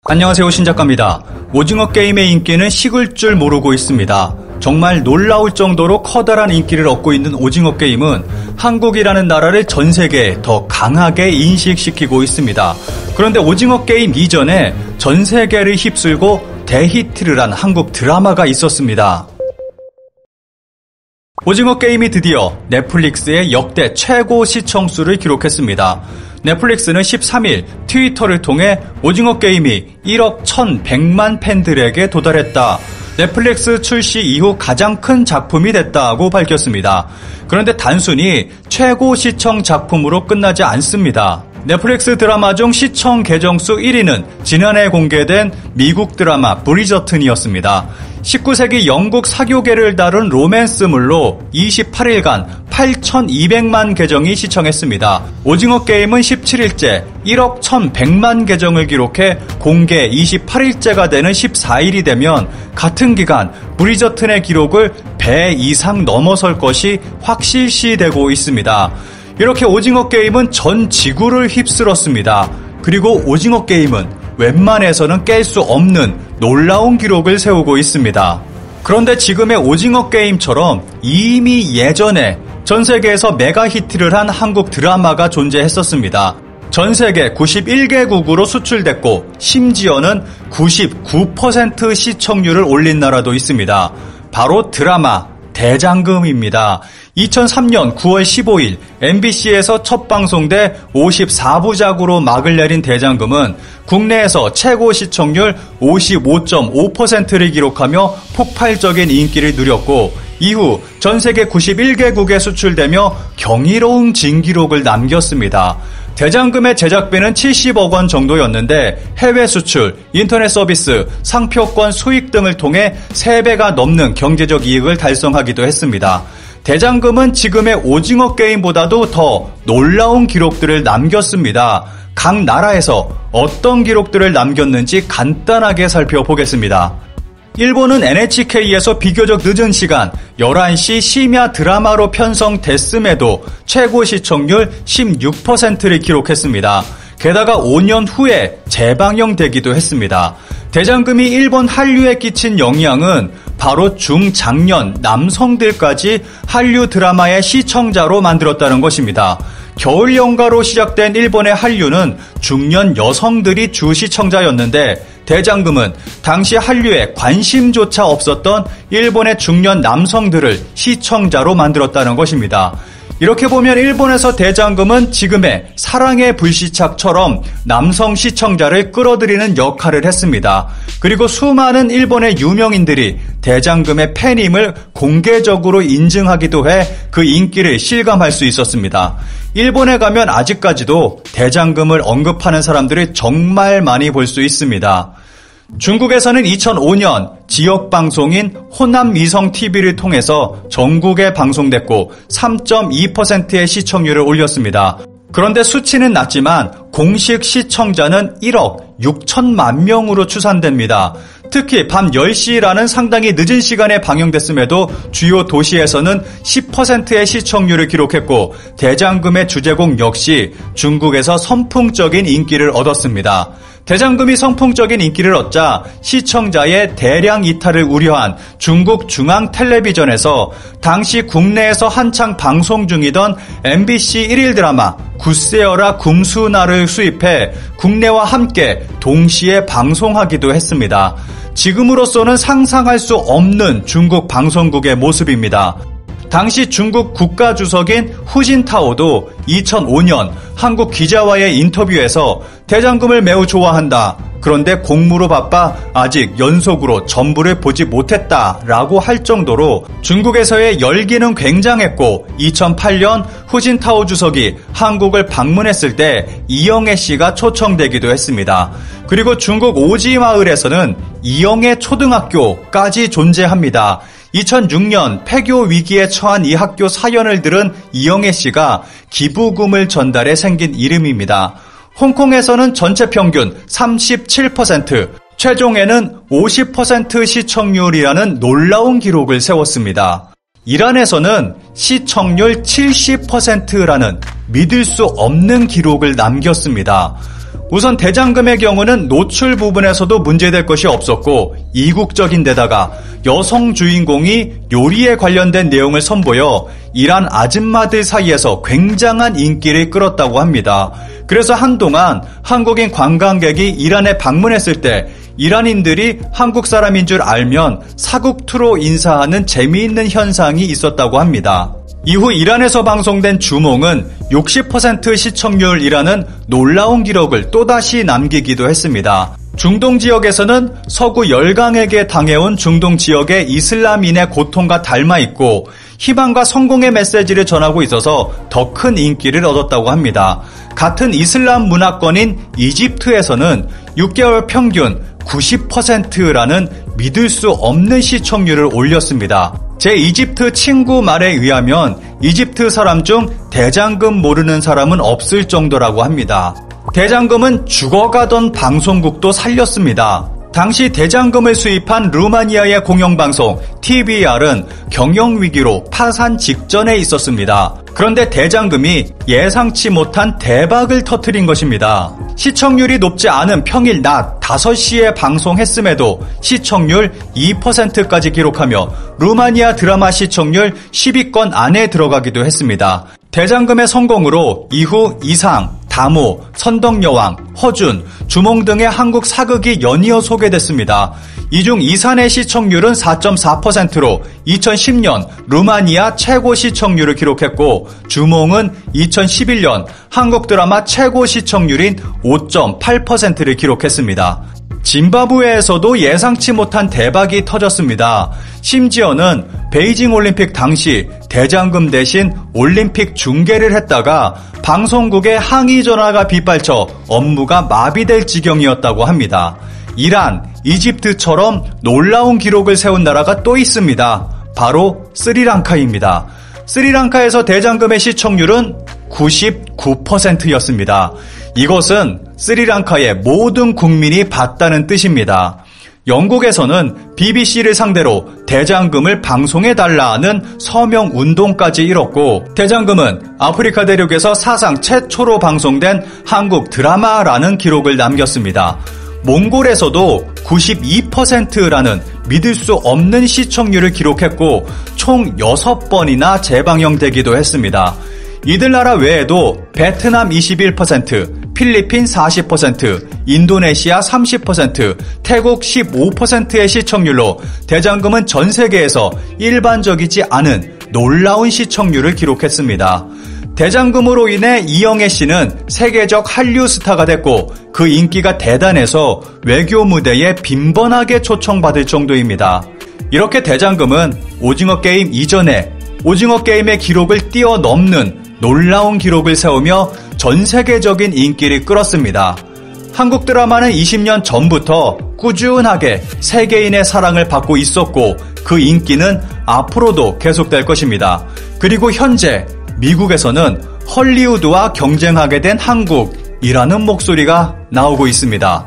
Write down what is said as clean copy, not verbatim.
안녕하세요, 신작가입니다. 오징어 게임의 인기는 식을 줄 모르고 있습니다. 정말 놀라울 정도로 커다란 인기를 얻고 있는 오징어 게임은 한국이라는 나라를 전 세계에 더 강하게 인식시키고 있습니다. 그런데 오징어 게임 이전에 전 세계를 휩쓸고 대히트를 한 한국 드라마가 있었습니다. 오징어 게임이 드디어 넷플릭스의 역대 최고 시청수를 기록했습니다. 넷플릭스는 13일 트위터를 통해 오징어 게임이 1억 1,100만 팬들에게 도달했다. 넷플릭스 출시 이후 가장 큰 작품이 됐다고 밝혔습니다. 그런데 단순히 최고 시청 작품으로 끝나지 않습니다. 넷플릭스 드라마 중 시청 계정수 1위는 지난해 공개된 미국 드라마 브리저튼이었습니다. 19세기 영국 사교계를 다룬 로맨스물로 28일간 8,200만 계정이 시청했습니다. 오징어 게임은 17일째 1억 1,100만 계정을 기록해 공개 28일째가 되는 14일이 되면 같은 기간 브리저튼의 기록을 배 이상 넘어설 것이 확실시되고 있습니다. 이렇게 오징어 게임은 전 지구를 휩쓸었습니다. 그리고 오징어 게임은 웬만해서는 깰 수 없는 놀라운 기록을 세우고 있습니다. 그런데 지금의 오징어 게임처럼 이미 예전에 전 세계에서 메가 히트를 한 한국 드라마가 존재했었습니다. 전 세계 91개국으로 수출됐고 심지어는 99% 시청률을 올린 나라도 있습니다. 바로 드라마 대장금입니다. 2003년 9월 15일 MBC에서 첫 방송돼 54부작으로 막을 내린 대장금은 국내에서 최고 시청률 55.5%를 기록하며 폭발적인 인기를 누렸고 이후 전세계 91개국에 수출되며 경이로운 진기록을 남겼습니다. 대장금의 제작비는 70억 원 정도였는데 해외 수출, 인터넷 서비스, 상표권 수익 등을 통해 3배가 넘는 경제적 이익을 달성하기도 했습니다. 대장금은 지금의 오징어 게임보다도 더 놀라운 기록들을 남겼습니다. 각 나라에서 어떤 기록들을 남겼는지 간단하게 살펴보겠습니다. 일본은 NHK에서 비교적 늦은 시간 11시 심야 드라마로 편성됐음에도 최고 시청률 16%를 기록했습니다. 게다가 5년 후에 재방영되기도 했습니다. 대장금이 일본 한류에 끼친 영향은 바로 중장년 남성들까지 한류 드라마의 시청자로 만들었다는 것입니다. 겨울 연가로 시작된 일본의 한류는 중년 여성들이 주 시청자였는데 대장금은 당시 한류에 관심조차 없었던 일본의 중년 남성들을 시청자로 만들었다는 것입니다. 이렇게 보면 일본에서 대장금은 지금의 사랑의 불시착처럼 남성 시청자를 끌어들이는 역할을 했습니다. 그리고 수많은 일본의 유명인들이 대장금의 팬임을 공개적으로 인증하기도 해 그 인기를 실감할 수 있었습니다. 일본에 가면 아직까지도 대장금을 언급하는 사람들을 정말 많이 볼 수 있습니다. 중국에서는 2005년 지역 방송인 호남 미성 TV를 통해서 전국에 방송됐고 3.2%의 시청률을 올렸습니다. 그런데 수치는 낮지만 공식 시청자는 1억 6천만 명으로 추산됩니다. 특히 밤 10시라는 상당히 늦은 시간에 방영됐음에도 주요 도시에서는 10%의 시청률을 기록했고 대장금의 주제곡 역시 중국에서 선풍적인 인기를 얻었습니다. 대장금이 선풍적인 인기를 얻자 시청자의 대량 이탈을 우려한 중국 중앙텔레비전에서 당시 국내에서 한창 방송 중이던 MBC 1일 드라마 굿세어라 굼수나를 수입해 국내와 함께 동시에 방송하기도 했습니다. 지금으로서는 상상할 수 없는 중국 방송국의 모습입니다. 당시 중국 국가주석인 후진타오도 2005년 한국 기자와의 인터뷰에서 대장금을 매우 좋아한다. 그런데 공무로 바빠 아직 연속으로 전부를 보지 못했다라고 할 정도로 중국에서의 열기는 굉장했고 2008년 후진타오 주석이 한국을 방문했을 때 이영애 씨가 초청되기도 했습니다. 그리고 중국 오지마을에서는 이영애 초등학교까지 존재합니다. 2006년 폐교 위기에 처한 이 학교 사연을 들은 이영애 씨가 기부금을 전달해 생긴 이름입니다. 홍콩에서는 전체 평균 37%, 최종에는 50% 시청률이라는 놀라운 기록을 세웠습니다. 이란에서는 시청률 70%라는 믿을 수 없는 기록을 남겼습니다. 우선 대장금의 경우는 노출 부분에서도 문제될 것이 없었고 이국적인 데다가 여성 주인공이 요리에 관련된 내용을 선보여 이란 아줌마들 사이에서 굉장한 인기를 끌었다고 합니다. 그래서 한동안 한국인 관광객이 이란에 방문했을 때 이란인들이 한국 사람인 줄 알면 사국투로 인사하는 재미있는 현상이 있었다고 합니다. 이후 이란에서 방송된 주몽은 60% 시청률이라는 놀라운 기록을 또다시 남기기도 했습니다. 중동 지역에서는 서구 열강에게 당해온 중동 지역의 이슬람인의 고통과 닮아있고 희망과 성공의 메시지를 전하고 있어서 더 큰 인기를 얻었다고 합니다. 같은 이슬람 문화권인 이집트에서는 6개월 평균 90%라는 믿을 수 없는 시청률을 올렸습니다. 제 이집트 친구 말에 의하면 이집트 사람 중 대장금 모르는 사람은 없을 정도라고 합니다. 대장금은 죽어가던 방송국도 살렸습니다. 당시 대장금을 수입한 루마니아의 공영방송 TVR은 경영위기로 파산 직전에 있었습니다. 그런데 대장금이 예상치 못한 대박을 터뜨린 것입니다. 시청률이 높지 않은 평일 낮 5시에 방송했음에도 시청률 2%까지 기록하며 루마니아 드라마 시청률 10위권 안에 들어가기도 했습니다. 대장금의 성공으로 이후 이상, 다모, 선덕여왕, 허준, 주몽 등의 한국 사극이 연이어 소개됐습니다. 이 중 이산의 시청률은 4.4%로 2010년 루마니아 최고 시청률을 기록했고 주몽은 2011년 한국 드라마 최고 시청률인 5.8%를 기록했습니다. 짐바브웨에서도 예상치 못한 대박이 터졌습니다. 심지어는 베이징 올림픽 당시 대장금 대신 올림픽 중계를 했다가 방송국에 항의 전화가 빗발쳐 업무가 마비될 지경이었다고 합니다. 이란, 이집트처럼 놀라운 기록을 세운 나라가 또 있습니다. 바로 스리랑카입니다. 스리랑카에서 대장금의 시청률은 99%였습니다. 이것은 스리랑카의 모든 국민이 봤다는 뜻입니다. 영국에서는 BBC를 상대로 대장금을 방송해달라는 서명 운동까지 이뤘고 대장금은 아프리카 대륙에서 사상 최초로 방송된 한국 드라마라는 기록을 남겼습니다. 몽골에서도 92%라는 믿을 수 없는 시청률을 기록했고 총 6번이나 재방영되기도 했습니다. 이들 나라 외에도 베트남 21%, 필리핀 40%, 인도네시아 30%, 태국 15%의 시청률로 대장금은 전 세계에서 일반적이지 않은 놀라운 시청률을 기록했습니다. 대장금으로 인해 이영애 씨는 세계적 한류 스타가 됐고 그 인기가 대단해서 외교 무대에 빈번하게 초청받을 정도입니다. 이렇게 대장금은 오징어 게임 이전에 오징어 게임의 기록을 뛰어넘는 놀라운 기록을 세우며 전 세계적인 인기를 끌었습니다. 한국 드라마는 20년 전부터 꾸준하게 세계인의 사랑을 받고 있었고 그 인기는 앞으로도 계속될 것입니다. 그리고 현재 미국에서는 헐리우드와 경쟁하게 된 한국이라는 목소리가 나오고 있습니다.